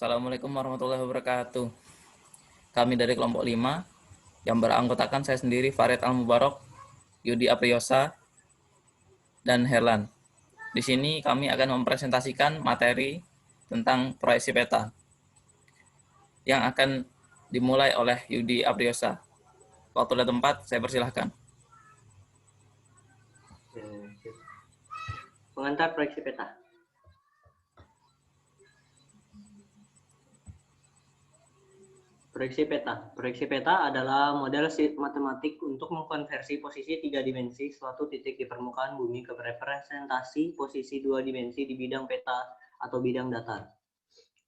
Assalamualaikum warahmatullahi wabarakatuh. Kami dari kelompok 5 yang beranggotakan saya sendiri, Farid Al-Mubarok, Yudi Apriyosa, dan Herlan. Di sini kami akan mempresentasikan materi tentang proyeksi peta yang akan dimulai oleh Yudi Apriyosa. Waktu dan tempat, saya persilahkan. Pengantar proyeksi peta. Proyeksi peta adalah model matematik untuk mengkonversi posisi 3 dimensi suatu titik di permukaan bumi ke representasi posisi 2 dimensi di bidang peta atau bidang datar.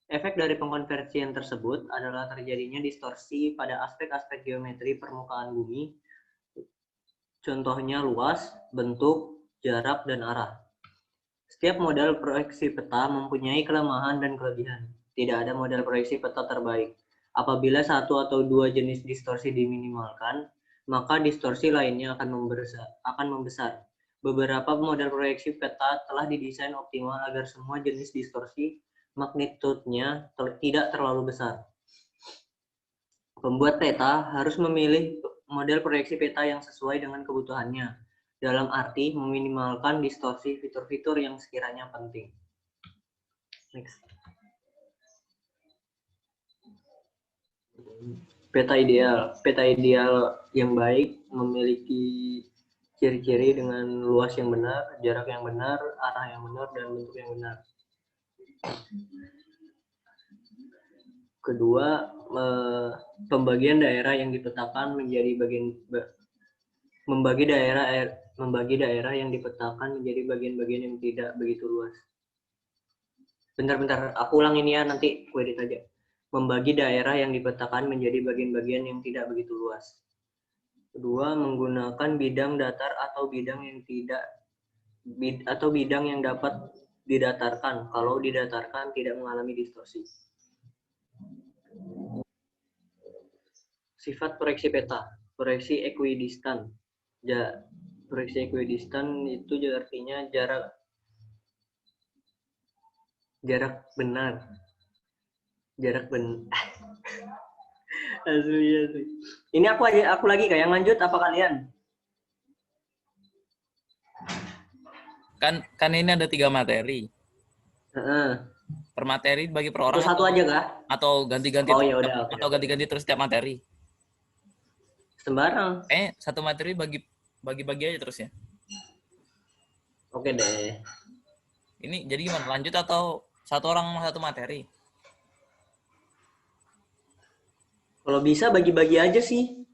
Efek dari pengkonversian tersebut adalah terjadinya distorsi pada aspek-aspek geometri permukaan bumi, contohnya luas, bentuk, jarak, dan arah. Setiap model proyeksi peta mempunyai kelemahan dan kelebihan. Tidak ada model proyeksi peta terbaik. Apabila satu atau dua jenis distorsi diminimalkan, maka distorsi lainnya akan membesar. Beberapa model proyeksi peta telah didesain optimal agar semua jenis distorsi magnitudenya tidak terlalu besar. Pembuat peta harus memilih model proyeksi peta yang sesuai dengan kebutuhannya, dalam arti meminimalkan distorsi fitur-fitur yang sekiranya penting. Next. Peta ideal yang baik memiliki ciri-ciri dengan luas yang benar, jarak yang benar, arah yang benar, dan bentuk yang benar. Kedua, pembagian daerah yang dipetakan menjadi membagi daerah yang dipetakan menjadi bagian-bagian yang tidak begitu luas. Bentar, aku ulang ini ya, nanti aku edit aja. Membagi daerah yang dipetakan menjadi bagian-bagian yang tidak begitu luas. Kedua, menggunakan bidang datar atau bidang yang dapat didatarkan. Kalau didatarkan tidak mengalami distorsi. Sifat proyeksi peta, proyeksi ekuidistan. Proyeksi ekuidistan itu artinya jarak benar. Asli. Ini aku lagi kayak lanjut apa kalian? Kan ini ada 3 materi. Per materi bagi per orang satu aja kah? Atau ganti-ganti ganti-ganti terus setiap materi? Sembarang. Satu materi bagi aja terus ya. Oke deh. Ini jadi gimana? Lanjut atau satu orang satu materi? Kalau bisa bagi-bagi aja sih.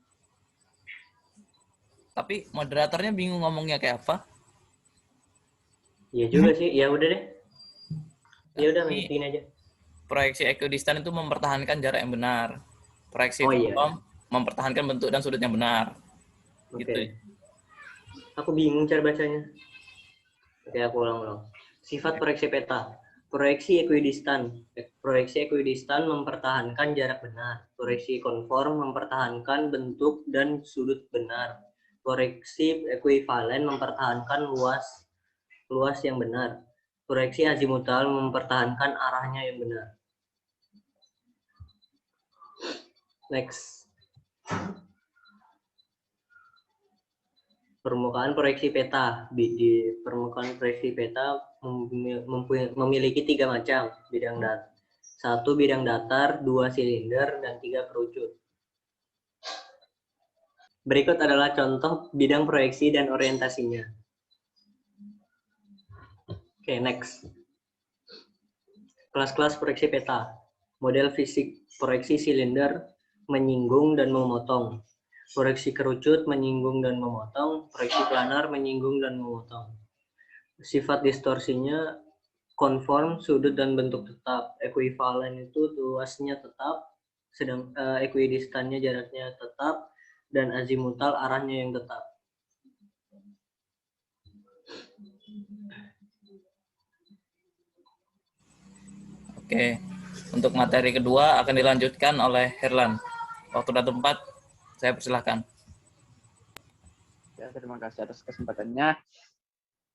Tapi moderatornya bingung ngomongnya kayak apa. Iya juga sih. Ya udah deh. Ya udah lanjutin aja. Proyeksi ekuidistan itu mempertahankan jarak yang benar. Proyeksi mempertahankan bentuk dan sudut yang benar. Oke. Gitu. Aku bingung cara bacanya. Oke, aku ulang. Sifat proyeksi peta. Proyeksi ekuidistan mempertahankan jarak benar. Proyeksi konform mempertahankan bentuk dan sudut benar. Proyeksi ekuivalen mempertahankan luas yang benar. Proyeksi azimutal mempertahankan arahnya yang benar. Next. Permukaan proyeksi peta. Di permukaan proyeksi peta memiliki 3 macam bidang datar. 1 bidang datar, 2 silinder, dan 3 kerucut. Berikut adalah contoh bidang proyeksi dan orientasinya. Oke, next. Kelas-kelas proyeksi peta. Model fisik proyeksi silinder, menyinggung dan memotong. Proyeksi kerucut, menyinggung dan memotong. Proyeksi planar, menyinggung dan memotong. Sifat distorsinya konform, sudut dan bentuk tetap. Ekuivalen itu luasnya tetap, sedang ekuidistannya jaraknya tetap, dan azimutal arahnya yang tetap. Oke, untuk materi kedua akan dilanjutkan oleh Herlan. Waktu dan tempat, saya persilahkan. Ya, terima kasih atas kesempatannya.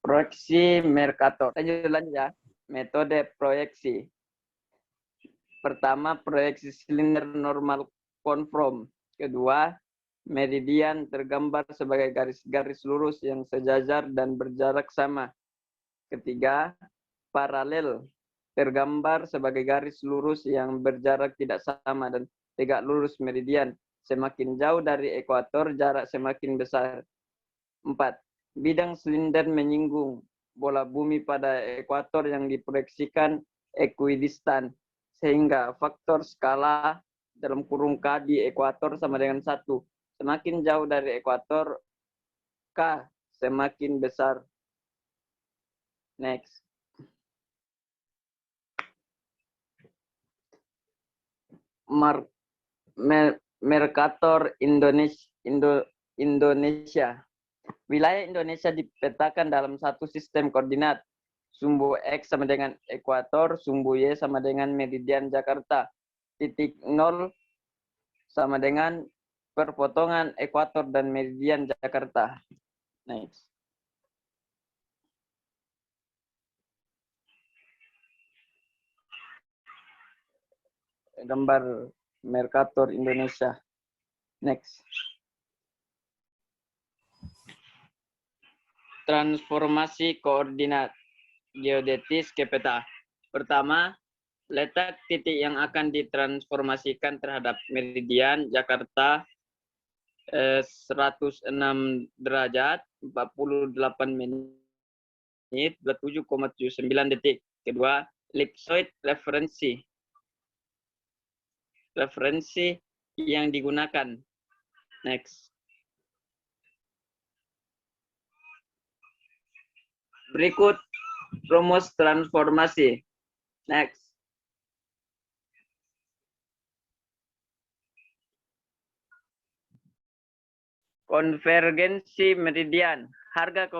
Proyeksi Mercator. Lanjut ya. Metode proyeksi. Pertama, proyeksi silinder normal konform. Kedua, meridian tergambar sebagai garis-garis lurus yang sejajar dan berjarak sama. Ketiga, paralel tergambar sebagai garis lurus yang berjarak tidak sama dan tegak lurus meridian. Semakin jauh dari ekuator, jarak semakin besar. 4. Bidang silinder menyinggung bola bumi pada ekuator yang diproyeksikan ekuidistan, sehingga faktor skala dalam kurung K di ekuator sama dengan 1. Semakin jauh dari ekuator, K semakin besar. Next. Mercator Indonesia. Wilayah Indonesia dipetakan dalam satu sistem koordinat. Sumbu X sama dengan ekuator, sumbu Y sama dengan meridian Jakarta. Titik 0 sama dengan perpotongan ekuator dan meridian Jakarta. Next. Gambar Mercator Indonesia. Next. Transformasi koordinat geodetis ke peta. Pertama, letak titik yang akan ditransformasikan terhadap meridian Jakarta 106 derajat 48 menit 27,79 detik. Kedua, ellipsoid referensi yang digunakan. Next. Berikut rumus transformasi. Next. Konvergensi meridian. Harga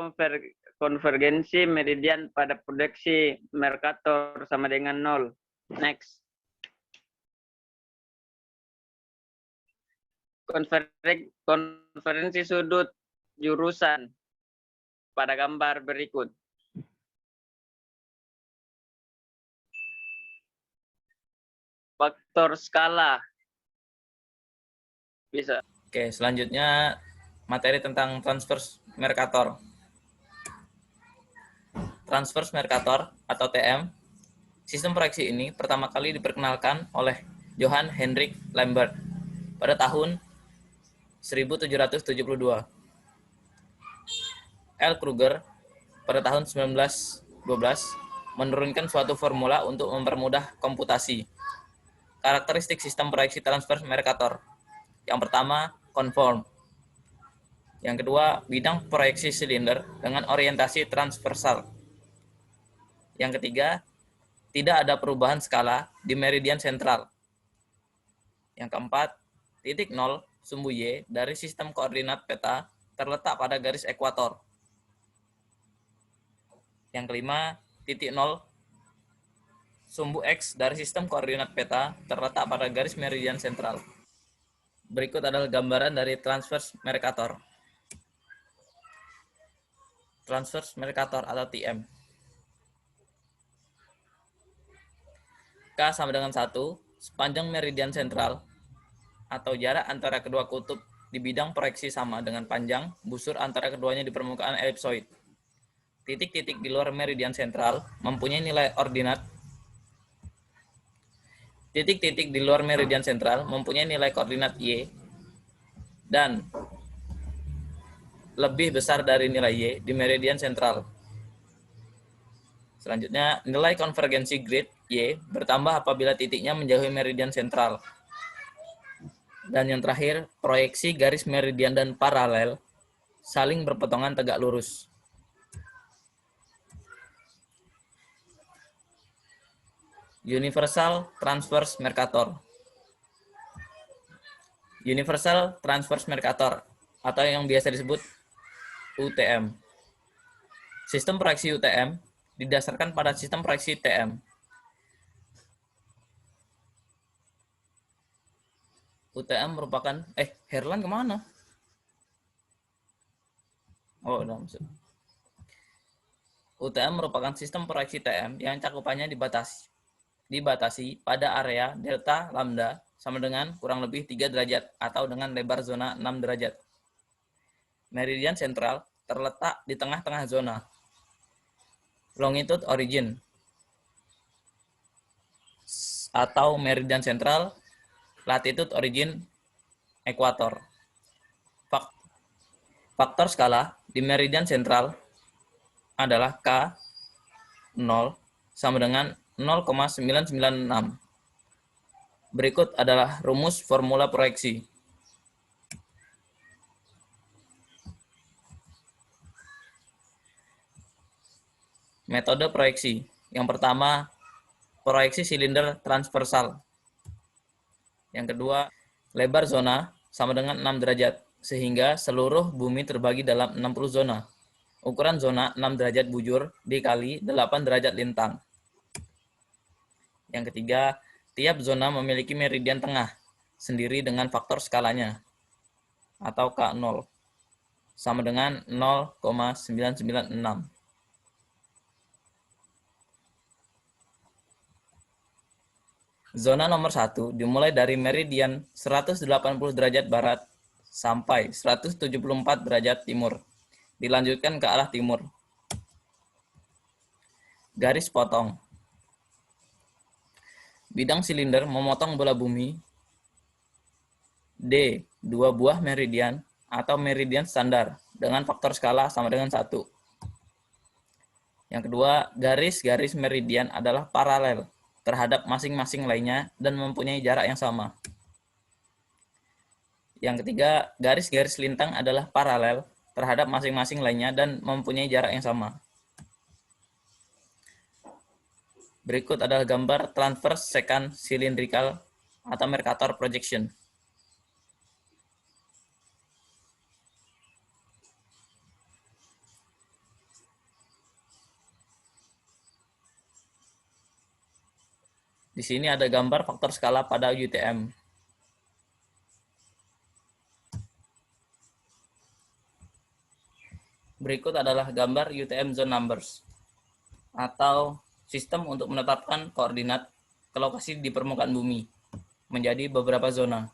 konvergensi meridian pada proyeksi Mercator sama dengan 0. Next. Konferensi sudut jurusan pada gambar berikut. Faktor skala. Bisa. Oke, selanjutnya materi tentang transverse Mercator. Transverse Mercator atau TM, sistem proyeksi ini pertama kali diperkenalkan oleh Johann Heinrich Lambert pada tahun 1772. L. Kruger pada tahun 1912 menurunkan suatu formula untuk mempermudah komputasi. Karakteristik sistem proyeksi transverse Mercator. Yang pertama, konform. Yang kedua, bidang proyeksi silinder dengan orientasi transversal. Yang ketiga, tidak ada perubahan skala di meridian sentral. Yang keempat, titik 0 sumbu Y dari sistem koordinat peta terletak pada garis ekuator. Yang kelima, titik 0 sumbu X dari sistem koordinat peta terletak pada garis meridian sentral. Berikut adalah gambaran dari transverse Mercator. Transverse Mercator atau TM. K sama dengan 1, sepanjang meridian sentral atau jarak antara kedua kutub di bidang proyeksi sama dengan panjang busur antara keduanya di permukaan elipsoid. Titik-titik di luar meridian sentral mempunyai nilai ordinat. Titik-titik di luar meridian sentral mempunyai nilai koordinat Y dan lebih besar dari nilai Y di meridian sentral. Selanjutnya, nilai konvergensi grid Y bertambah apabila titiknya menjauhi meridian sentral. Dan yang terakhir, proyeksi garis meridian dan paralel saling berpotongan tegak lurus. Universal Transverse Mercator. Universal Transverse Mercator atau yang biasa disebut UTM. Sistem proyeksi UTM didasarkan pada sistem proyeksi TM. UTM merupakan Herlan kemana? Oh, udah masuk. UTM merupakan sistem proyeksi TM yang cakupannya dibatasi. dibatasi pada area delta lambda sama dengan kurang lebih 3 derajat atau dengan lebar zona 6 derajat. Meridian sentral terletak di tengah-tengah zona. Longitude origin atau meridian sentral, latitude origin, ekuator. Faktor skala di meridian sentral adalah K 0 sama dengan 0,996. Berikut adalah rumus formula proyeksi. Metode proyeksi. Yang pertama, proyeksi silinder transversal. Yang kedua, lebar zona sama dengan 6 derajat, sehingga seluruh bumi terbagi dalam 60 zona. Ukuran zona 6 derajat bujur dikali 8 derajat lintang. Yang ketiga, tiap zona memiliki meridian tengah sendiri dengan faktor skalanya, atau K0, sama dengan 0,996. Zona nomor 1 dimulai dari meridian 180 derajat barat sampai 174 derajat timur. Dilanjutkan ke arah timur. Garis potong. Bidang silinder memotong bola bumi D, 2 buah meridian atau meridian standar dengan faktor skala sama dengan 1. Yang kedua, garis-garis meridian adalah paralel terhadap masing-masing lainnya dan mempunyai jarak yang sama. Yang ketiga, garis-garis lintang adalah paralel terhadap masing-masing lainnya dan mempunyai jarak yang sama. Berikut adalah gambar transverse secant cylindrical atau Mercator projection. Di sini ada gambar faktor skala pada UTM. Berikut adalah gambar UTM zone numbers atau sistem untuk menetapkan koordinat ke lokasi di permukaan bumi menjadi beberapa zona.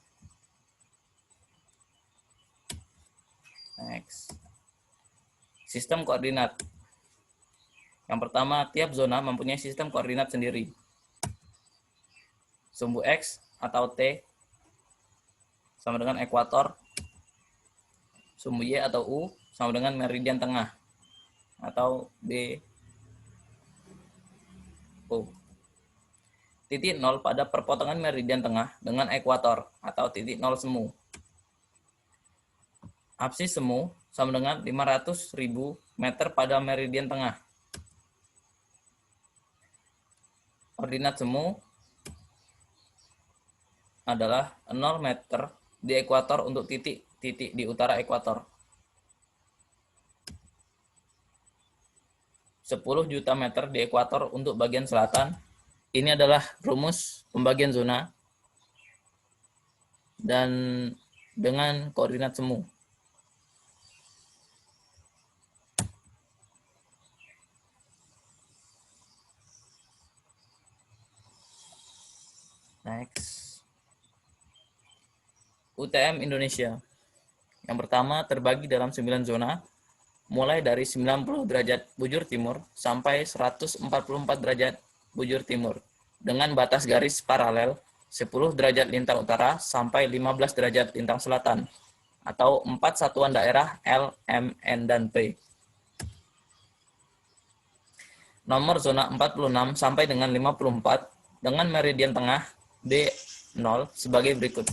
Next. Sistem koordinat. Yang pertama, tiap zona mempunyai sistem koordinat sendiri. Sumbu X atau T sama dengan ekuator. Sumbu Y atau U sama dengan meridian tengah atau B, O. Titik 0 pada perpotongan meridian tengah dengan ekuator atau titik 0 semu. Apsis semu sama dengan 500.000 meter pada meridian tengah. Koordinat semu adalah 0 meter di ekuator untuk titik-titik di utara ekuator. 10 juta meter di ekuator untuk bagian selatan. Ini adalah rumus pembagian zona dan dengan koordinat semu. Next. UTM Indonesia. Yang pertama terbagi dalam 9 zona, mulai dari 90 derajat bujur timur sampai 144 derajat bujur timur, dengan batas garis paralel 10 derajat lintang utara sampai 15 derajat lintang selatan, atau 4 satuan daerah L, M, N, dan P. Nomor zona 46 sampai dengan 54 dengan meridian tengah D0 sebagai berikut.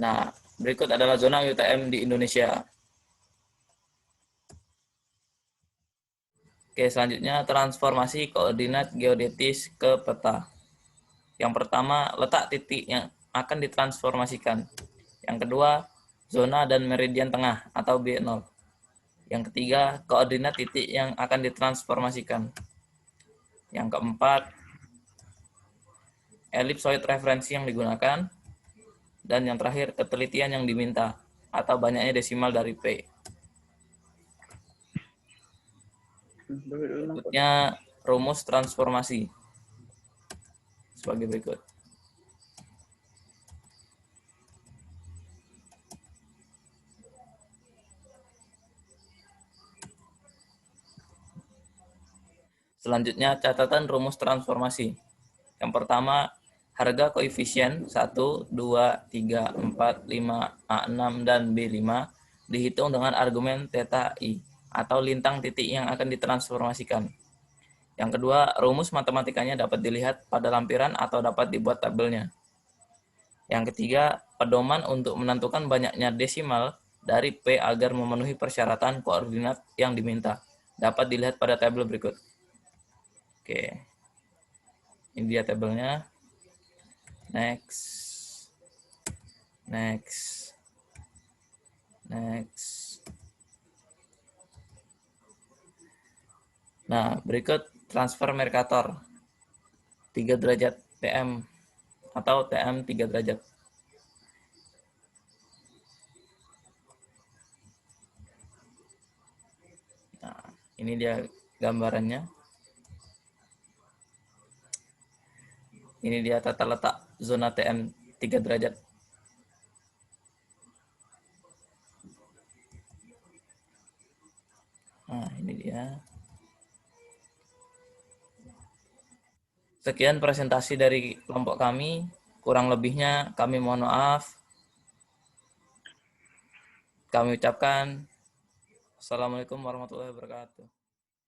Nah, berikut adalah zona UTM di Indonesia. Oke, selanjutnya transformasi koordinat geodetis ke peta. Yang pertama, letak titik yang akan ditransformasikan. Yang kedua, zona dan meridian tengah atau B0. Yang ketiga, koordinat titik yang akan ditransformasikan. Yang keempat, elipsoid referensi yang digunakan. Dan yang terakhir, ketelitian yang diminta atau banyaknya desimal dari P. Berikutnya rumus transformasi sebagai berikut. Selanjutnya catatan rumus transformasi. Yang pertama, harga koefisien 1, 2, 3, 4, 5, A6, dan B5 dihitung dengan argumen theta I atau lintang titik yang akan ditransformasikan. Yang kedua, rumus matematikanya dapat dilihat pada lampiran atau dapat dibuat tabelnya. Yang ketiga, pedoman untuk menentukan banyaknya desimal dari P agar memenuhi persyaratan koordinat yang diminta. Dapat dilihat pada tabel berikut. Oke, ini dia tabelnya. Next. Nah, berikut transfer Mercator 3 derajat TM atau TM 3 derajat. Nah, ini dia gambarannya. Ini dia tata letak zona TM 3 derajat. Nah, ini dia. Sekian presentasi dari kelompok kami. Kurang lebihnya kami mohon maaf. Kami ucapkan Assalamualaikum warahmatullahi wabarakatuh.